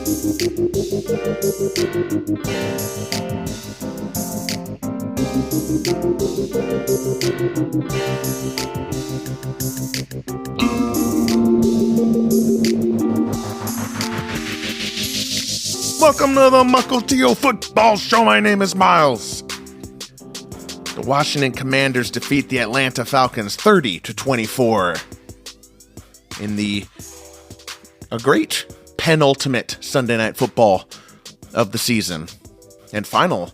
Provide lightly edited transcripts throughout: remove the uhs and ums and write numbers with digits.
Welcome to the Mukilteo Football Show. My name is Miles. The Washington Commanders defeat the Atlanta Falcons 30-24 in a great penultimate Sunday Night Football of the season and final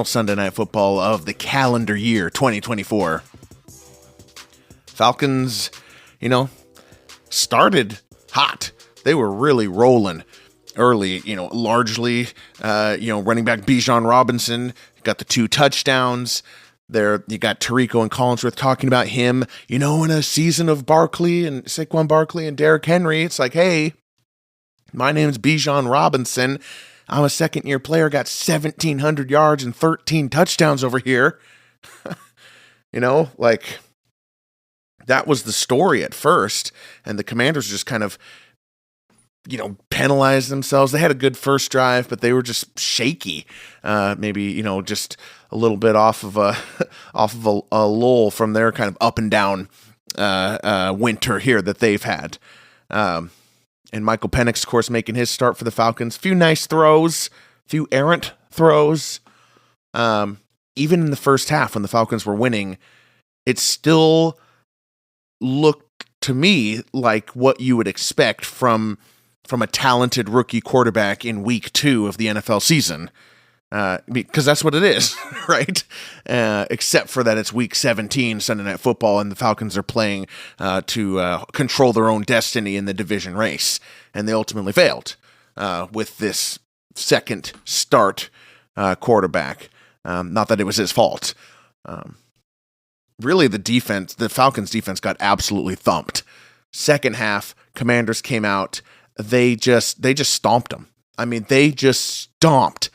Sunday Night Football of the calendar year 2024. Falcons, started hot. They were really rolling early, largely, running back Bijan Robinson got the 2 touchdowns. There, you got Tirico and Collinsworth talking about him, in a season of Barkley and Saquan Barkley and Derrick Henry. It's like, hey, my name's Bijan Robinson. I'm a second-year player, got 1,700 yards and 13 touchdowns over here. That was the story at first, and the Commanders just kind of penalized themselves. They had a good first drive, but they were just shaky. Maybe, just a little bit off of a lull from their kind of up and down winter here that they've had. And Michael Penix, of course, making his start for the Falcons. Few nice throws, few errant throws. Even in the first half when the Falcons were winning, it still looked to me like what you would expect from a talented rookie quarterback in week 2 of the NFL season. Because that's what it is, right? Except for that it's week 17 Sunday Night Football and the Falcons are playing to control their own destiny in the division race. And they ultimately failed with this second start quarterback. Not that it was his fault. Really, the Falcons defense got absolutely thumped. Second half, Commanders came out. They just stomped them. I mean, they just stomped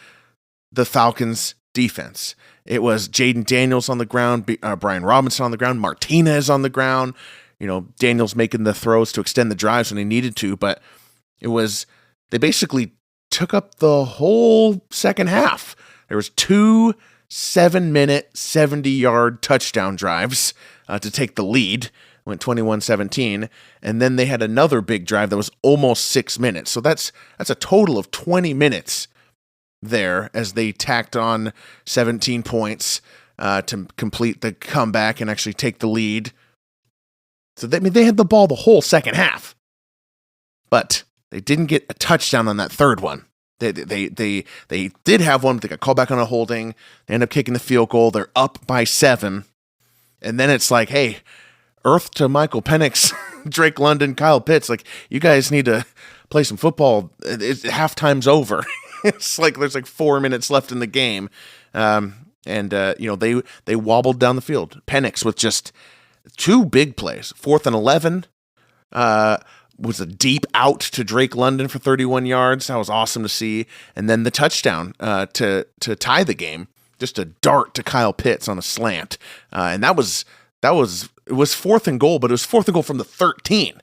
the Falcons defense. It was Jaden Daniels on the ground, Brian Robinson on the ground, Martinez on the ground. Daniels making the throws to extend the drives when he needed to, but they basically took up the whole second half. There was 2 7-minute, 70-yard touchdown drives to take the lead. Went 21-17, and then they had another big drive that was almost 6 minutes. So that's a total of 20 minutes there as they tacked on 17 points to complete the comeback and actually take the lead. So they had the ball the whole second half, but they didn't get a touchdown on that third one. They did have one, but they got called back on a holding. They end up kicking the field goal. They're up by 7, and then it's like, hey, earth to Michael Penix, Drake London, Kyle Pitts. Like, you guys need to play some football. Halftime's over. It's like there's 4 minutes left in the game. They wobbled down the field. Penix with just 2 big plays. 4th and 11 was a deep out to Drake London for 31 yards. That was awesome to see. And then the touchdown to tie the game. Just a dart to Kyle Pitts on a slant. And it was 4th and goal, but it was 4th and goal from the 13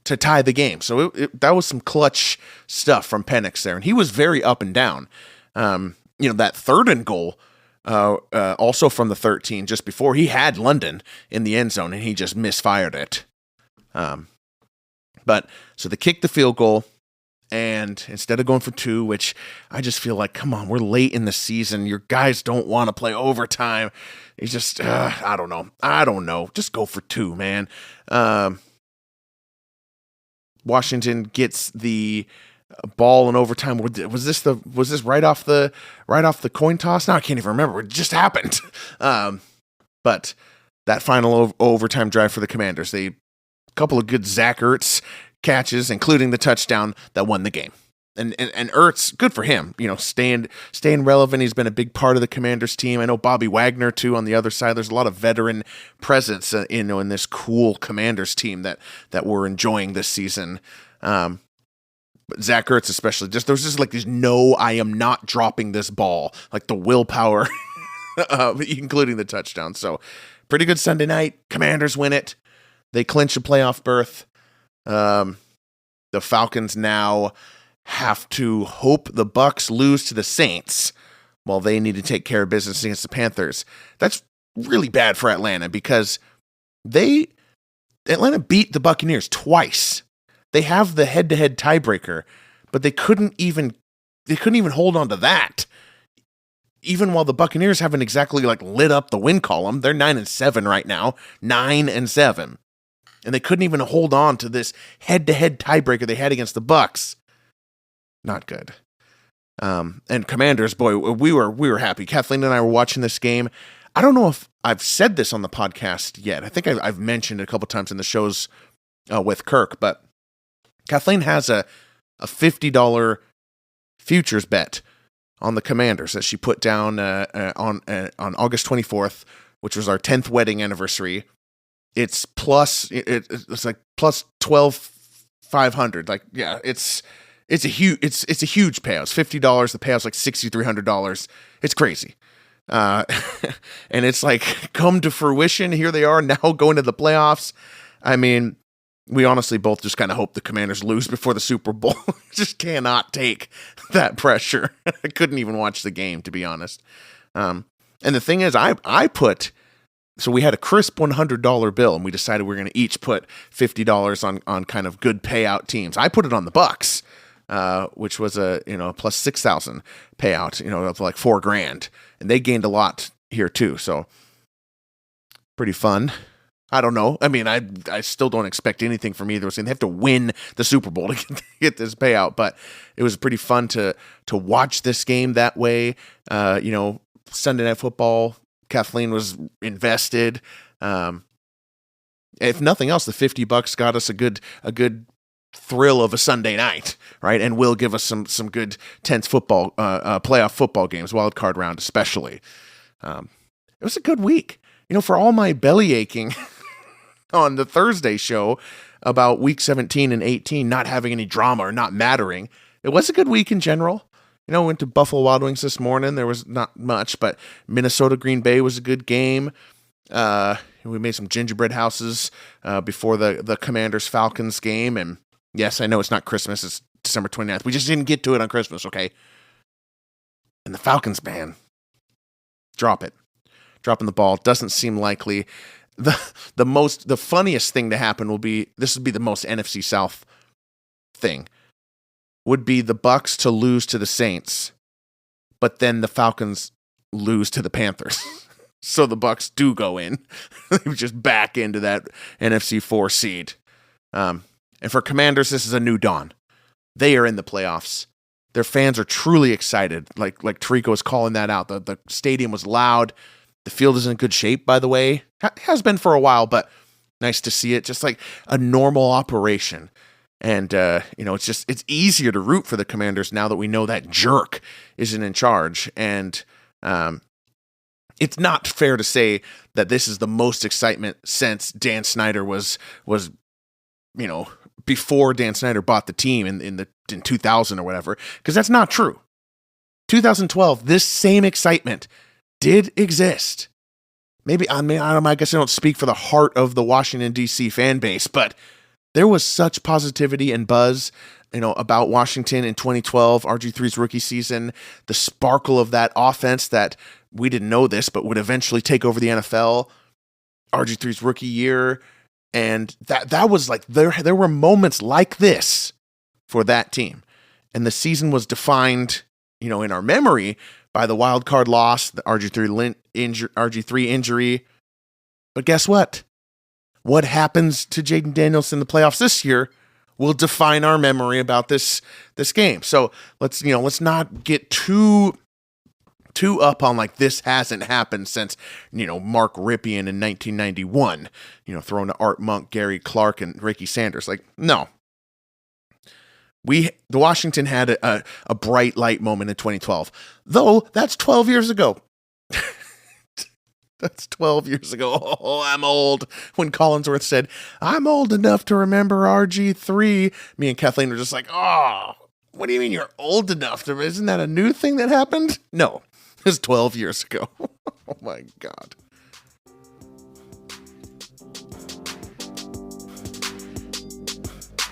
to tie the game. So that was some clutch stuff from Penix there. And he was very up and down. That 3rd and goal, also from the 13 just before, he had London in the end zone and he just misfired it. But so they kicked the field goal, and instead of going for 2, which I just feel like, come on, we're late in the season. Your guys don't want to play overtime. It's just, I don't know. Just go for 2, man. Washington gets the ball in overtime. Was this right off the coin toss? Now I can't even remember. It just happened. But that final overtime drive for the Commanders, a couple of good Zach Ertz catches, including the touchdown that won the game. And Ertz, good for him, staying relevant. He's been a big part of the Commanders team. I know Bobby Wagner too on the other side. There's a lot of veteran presence, in this cool Commanders team that we're enjoying this season. But Zach Ertz especially, there's just like this I am not dropping this ball, like the willpower, including the touchdown. So pretty good Sunday night. Commanders win it. They clinch a playoff berth. The Falcons now have to hope the Bucs lose to the Saints while they need to take care of business against the Panthers. That's really bad for Atlanta because Atlanta beat the Buccaneers twice. They have the head-to-head tiebreaker, but they couldn't even hold on to that. Even while the Buccaneers haven't exactly lit up the win column, they're 9-7 right now, 9-7. And they couldn't even hold on to this head-to-head tiebreaker they had against the Bucs. Not good. And Commanders, boy, we were happy. Kathleen and I were watching this game. I don't know if I've said this on the podcast yet. I think I've mentioned it a couple times in the shows with Kirk, but Kathleen has a $50 futures bet on the Commanders that she put down on August 24th, which was our 10th wedding anniversary. It's like plus 12,500. It's a huge payout. It's $50. The payout's like $6,300. It's crazy. And it's come to fruition. Here they are now going to the playoffs. I mean, we honestly both just kind of hope the Commanders lose before the Super Bowl. Just cannot take that pressure. I couldn't even watch the game, to be honest. And the thing is, so we had a crisp $100 bill, and we decided we were going to each put $50 on kind of good payout teams. I put it on the Bucs, which was a plus 6,000 payout, of like $4,000, and they gained a lot here too. So pretty fun. I don't know. I mean, I still don't expect anything from either. They have to win the Super Bowl to get this payout, but it was pretty fun to watch this game that way. Sunday Night Football, Kathleen was invested. If nothing else, the $50 got us a good thrill of a Sunday night, right? And will give us some good tense football, playoff football games, wild card round especially. It was a good week. For all my belly aching on the Thursday show about week 17 and 18 not having any drama or not mattering, it was a good week in general. Went to Buffalo Wild Wings this morning. There was not much, but Minnesota Green Bay was a good game. We made some gingerbread houses before the Commanders Falcons game. And yes, I know it's not Christmas. It's December 29th. We just didn't get to it on Christmas, okay? And the Falcons, man, dropping the ball doesn't seem likely. The funniest thing to happen would be the most NFC South thing, would be the Bucs to lose to the Saints, but then the Falcons lose to the Panthers. So the Bucs do go in. They just back into that NFC 4 seed. And for Commanders, this is a new dawn. They are in the playoffs. Their fans are truly excited. Like Tirico was calling that out. The stadium was loud. The field is in good shape, by the way. Has been for a while, but nice to see it. Just like a normal operation. And, it's easier to root for the Commanders now that we know that jerk isn't in charge. And it's not fair to say that this is the most excitement since Dan Snyder was before Dan Snyder bought the team in 2000 or whatever, because that's not true. 2012, this same excitement did exist. Maybe, I guess I don't speak for the heart of the Washington, D.C. fan base, but there was such positivity and buzz, about Washington in 2012, RG3's rookie season, the sparkle of that offense that we didn't know this, but would eventually take over the NFL, RG3's rookie year. And that was like, there were moments like this for that team. And the season was defined, in our memory by the wild card loss, the RG3 injury. But guess what? What happens to Jaden Daniels in the playoffs this year will define our memory about this game. So let's not get too up on like this hasn't happened since, Mark Ripien in 1991, throwing to Art Monk, Gary Clark, and Ricky Sanders. Like, no. The Washington had a bright light moment in 2012, though that's 12 years ago. That's 12 years ago. Oh, I'm old. When Collinsworth said, I'm old enough to remember RG3, me and Kathleen were just like, oh, what do you mean you're old enough? Isn't that a new thing that happened? No, it was 12 years ago. Oh my God.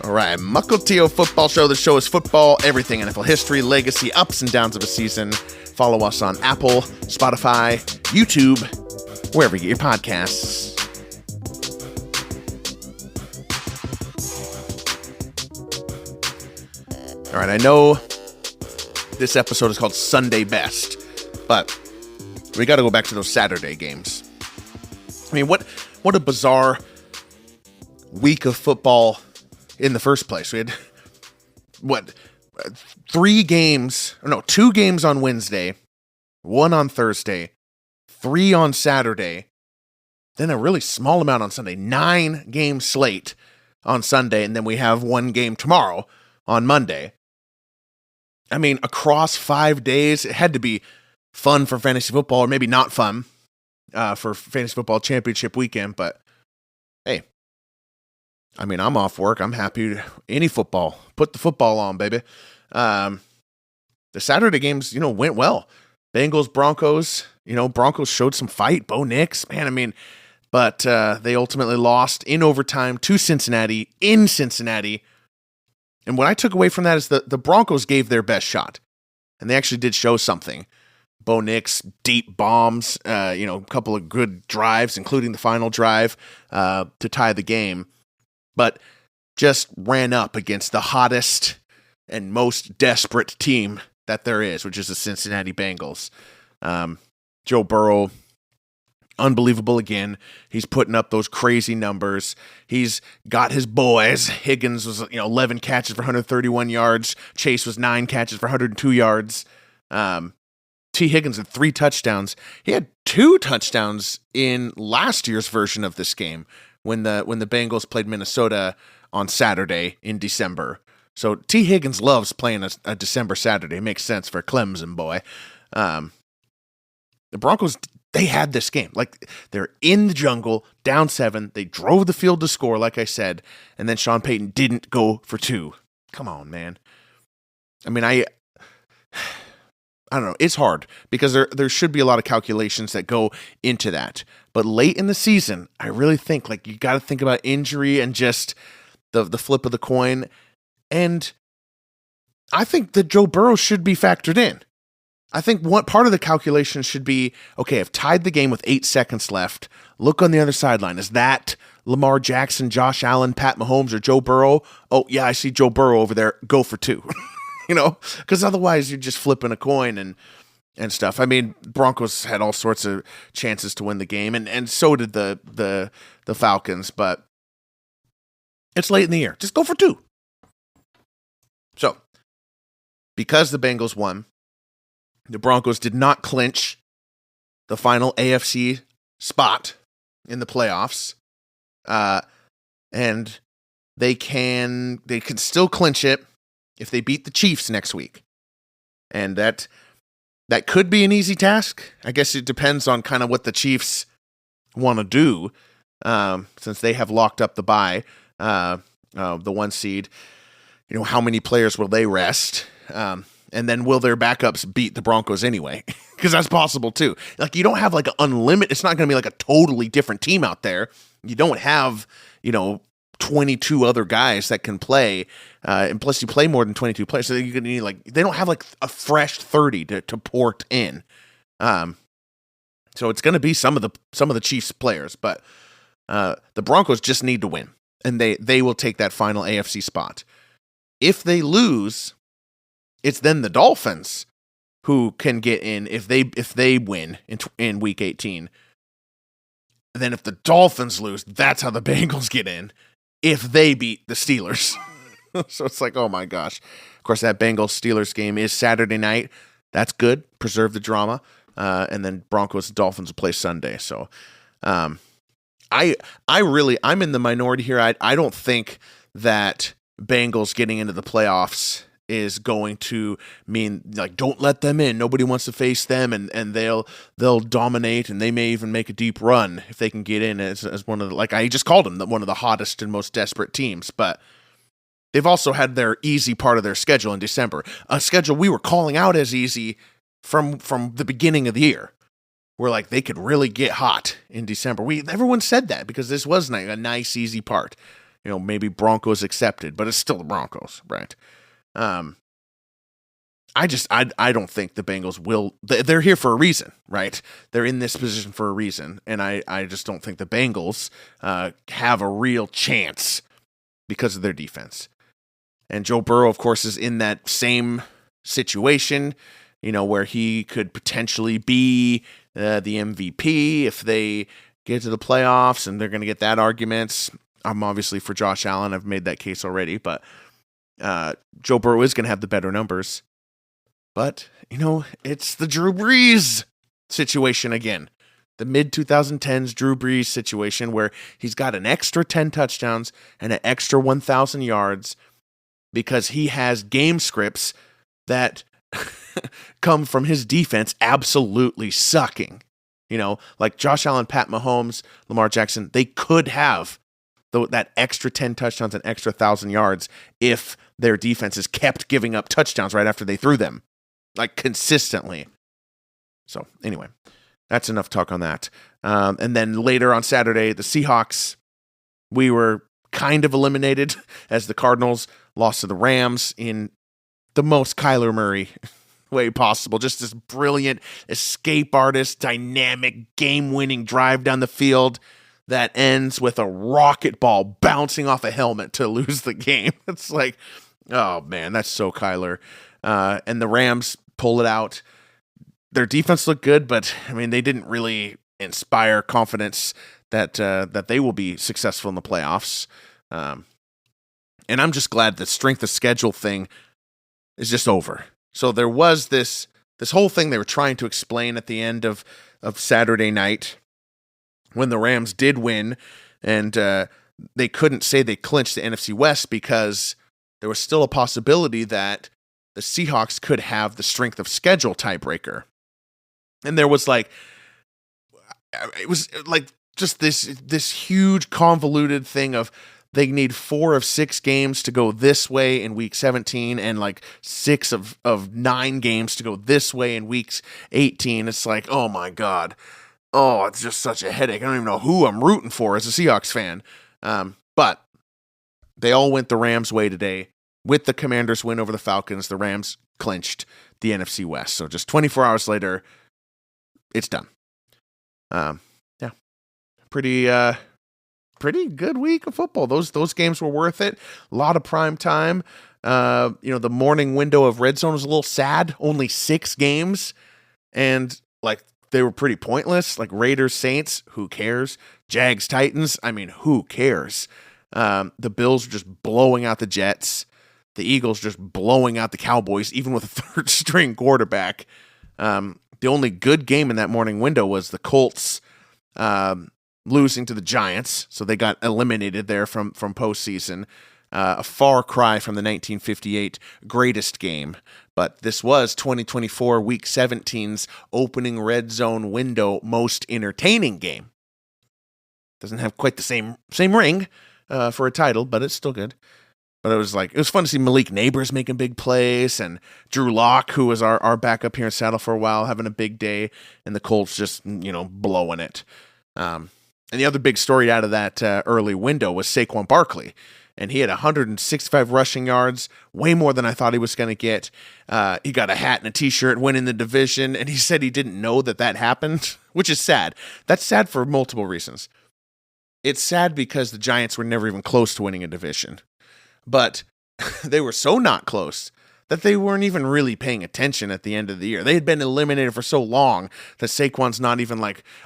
All right, Mukilteo Football Show. The show is football, everything NFL history, legacy, ups and downs of a season. Follow us on Apple, Spotify, YouTube, wherever you get your podcasts. All right, I know this episode is called Sunday Best, but we got to go back to those Saturday games. I mean, what a bizarre week of football in the first place. We had, 2 games on Wednesday, 1 on Thursday, 3 on Saturday, then a really small amount on Sunday, 9-game slate on Sunday, and then we have 1 game tomorrow on Monday. I mean, across 5 days, it had to be fun for fantasy football, or maybe not fun for fantasy football championship weekend, but hey, I mean, I'm off work. I'm happy to any football. Put the football on, baby. The Saturday games, went well. Bengals, Broncos, Broncos showed some fight. Bo Nix, man, I mean, but they ultimately lost in overtime to Cincinnati, in Cincinnati. And what I took away from that is the Broncos gave their best shot. And they actually did show something. Bo Nix, deep bombs, a couple of good drives, including the final drive to tie the game. But just ran up against the hottest and most desperate team that there is, which is the Cincinnati Bengals. Joe Burrow, unbelievable again. He's putting up those crazy numbers. He's got his boys. Higgins was 11 catches for 131 yards. Chase was 9 catches for 102 yards. T. Higgins had 3 touchdowns. He had 2 touchdowns in last year's version of this game when the Bengals played Minnesota on Saturday in December. So T. Higgins loves playing a December Saturday. It makes sense for a Clemson boy. The Broncos, they had this game. Like, they're in the jungle, down 7. They drove the field to score, like I said, and then Sean Payton didn't go for 2. Come on, man. I mean, I don't know. It's hard because there should be a lot of calculations that go into that. But late in the season, I really think you got to think about injury and just the flip of the coin. And I think that Joe Burrow should be factored in. I think what part of the calculation should be, okay, I've tied the game with 8 seconds left. Look on the other sideline. Is that Lamar Jackson, Josh Allen, Pat Mahomes, or Joe Burrow? Oh, yeah, I see Joe Burrow over there. Go for 2. Because otherwise you're just flipping a coin and stuff. I mean, Broncos had all sorts of chances to win the game, and so did the Falcons, but it's late in the year. Just go for 2. So, because the Bengals won, the Broncos did not clinch the final AFC spot in the playoffs, and they can still clinch it if they beat the Chiefs next week. And that could be an easy task. I guess it depends on kind of what the Chiefs want to do, since they have locked up the bye, the 1 seed. How many players will they rest? And then will their backups beat the Broncos anyway? Because that's possible too. You don't have an unlimited, it's not going to be a totally different team out there. You don't have, 22 other guys that can play, and plus you play more than 22 players, so you're gonna need they don't have a fresh 30 to port in. So it's gonna be some of the Chiefs players, but the Broncos just need to win, and they will take that final AFC spot. If they lose, it's then the Dolphins who can get in if they win in Week 18. And then if the Dolphins lose, that's how the Bengals get in. If they beat the Steelers. So it's oh my gosh. Of course, that Bengals-Steelers game is Saturday night. That's good. Preserve the drama. And then Broncos-Dolphins will play Sunday. So I'm in the minority here. I don't think that Bengals getting into the playoffs is going to mean don't let them in. Nobody wants to face them, and they'll dominate, and they may even make a deep run if they can get in as one of the, I just called them one of the hottest and most desperate teams. But they've also had their easy part of their schedule in December, a schedule we were calling out as easy from the beginning of the year. We're they could really get hot in December. Everyone said that because this was a nice easy part. maybe Broncos accepted, but it's still the Broncos, right? I don't think the Bengals will. They're here for a reason, right? They're in this position for a reason, and I just don't think the Bengals have a real chance because of their defense. And Joe Burrow, of course, is in that same situation, where he could potentially be the MVP if they get to the playoffs, and they're going to get that argument. I'm obviously for Josh Allen. I've made that case already, but Joe Burrow is going to have the better numbers. But, it's the Drew Brees situation again. The mid-2010s Drew Brees situation where he's got an extra 10 touchdowns and an extra 1,000 yards because he has game scripts that come from his defense absolutely sucking. Like Josh Allen, Pat Mahomes, Lamar Jackson, they could have that extra 10 touchdowns and extra 1,000 yards if their defenses kept giving up touchdowns right after they threw them, like consistently. So anyway, that's enough talk on that. And then later on Saturday, the Seahawks, we were kind of eliminated as the Cardinals lost to the Rams in the most Kyler Murray way possible. Just this brilliant escape artist, dynamic, game-winning drive down the field that ends with a rocket ball bouncing off a helmet to lose the game. It's like, oh man, that's so Kyler. And the Rams pull it out. Their defense looked good, but they didn't really inspire confidence that they will be successful in the playoffs. And I'm just glad the strength of schedule thing is just over. So there was this whole thing they were trying to explain at the end of Saturday night when the Rams did win, and they couldn't say they clinched the NFC West because there was still a possibility that the Seahawks could have the strength of schedule tiebreaker. And there was it was like just this huge convoluted thing of they need 4 of 6 games to go this way in week 17 and 6 of 9 games to go this way in weeks 18. It's like, oh my God. Oh, it's just such a headache. I don't even know who I'm rooting for as a Seahawks fan. But they all went the Rams' way today. With the Commanders' win over the Falcons, the Rams clinched the NFC West. So just 24 hours later, it's done. Yeah, pretty good week of football. Those games were worth it. A lot of prime time. The morning window of Red Zone was a little sad. Only 6 games, and they were pretty pointless. Like Raiders, Saints, who cares? Jags, Titans, who cares? The Bills were just blowing out the Jets. The Eagles just blowing out the Cowboys, even with a third-string quarterback. The only good game in that morning window was the Colts losing to the Giants, so they got eliminated there from postseason. A far cry from the 1958 greatest game. But this was 2024 Week 17's opening red zone window most entertaining game. Doesn't have quite the same ring for a title, but it's still good. But it was fun to see Malik Neighbors making big plays, and Drew Lock, who was our backup here in Seattle for a while, having a big day, and the Colts just, blowing it. And the other big story out of that early window was Saquon Barkley. And he had 165 rushing yards, way more than I thought he was going to get. He got a hat and a t-shirt, winning the division, and he said he didn't know that happened, which is sad. That's sad for multiple reasons. It's sad because the Giants were never even close to winning a division. But they were so not close that they weren't even really paying attention at the end of the year. They had been eliminated for so long that Saquon's not even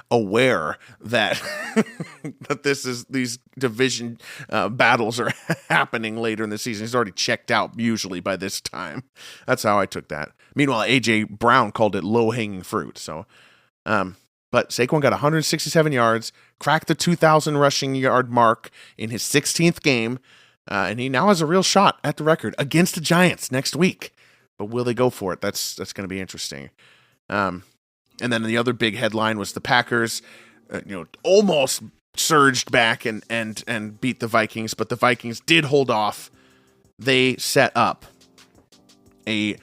aware that that these division battles are happening later in the season. He's already checked out usually by this time. That's how I took that. Meanwhile, A.J. Brown called it low-hanging fruit. So, but Saquon got 167 yards, cracked the 2,000 rushing yard mark in his 16th game. And he now has a real shot at the record against the Giants next week. But will they go for it? That's going to be interesting. And then the other big headline was the Packers, almost surged back and beat the Vikings, but the Vikings did hold off. They set up a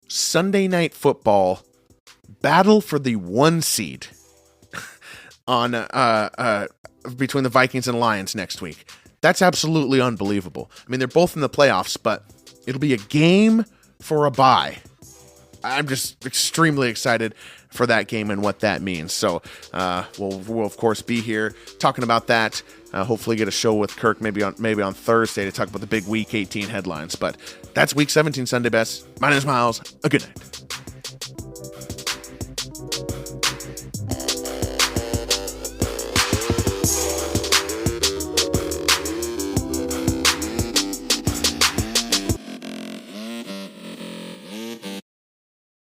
Sunday Night Football battle for the 1 seed on between the Vikings and Lions next week. That's absolutely unbelievable. I mean, they're both in the playoffs, but it'll be a game for a bye. I'm just extremely excited for that game and what that means. So we'll of course be here talking about that. Hopefully get a show with Kirk maybe on Thursday to talk about the big Week 18 headlines. But that's Week 17 Sunday Best. My name is Miles. A good night.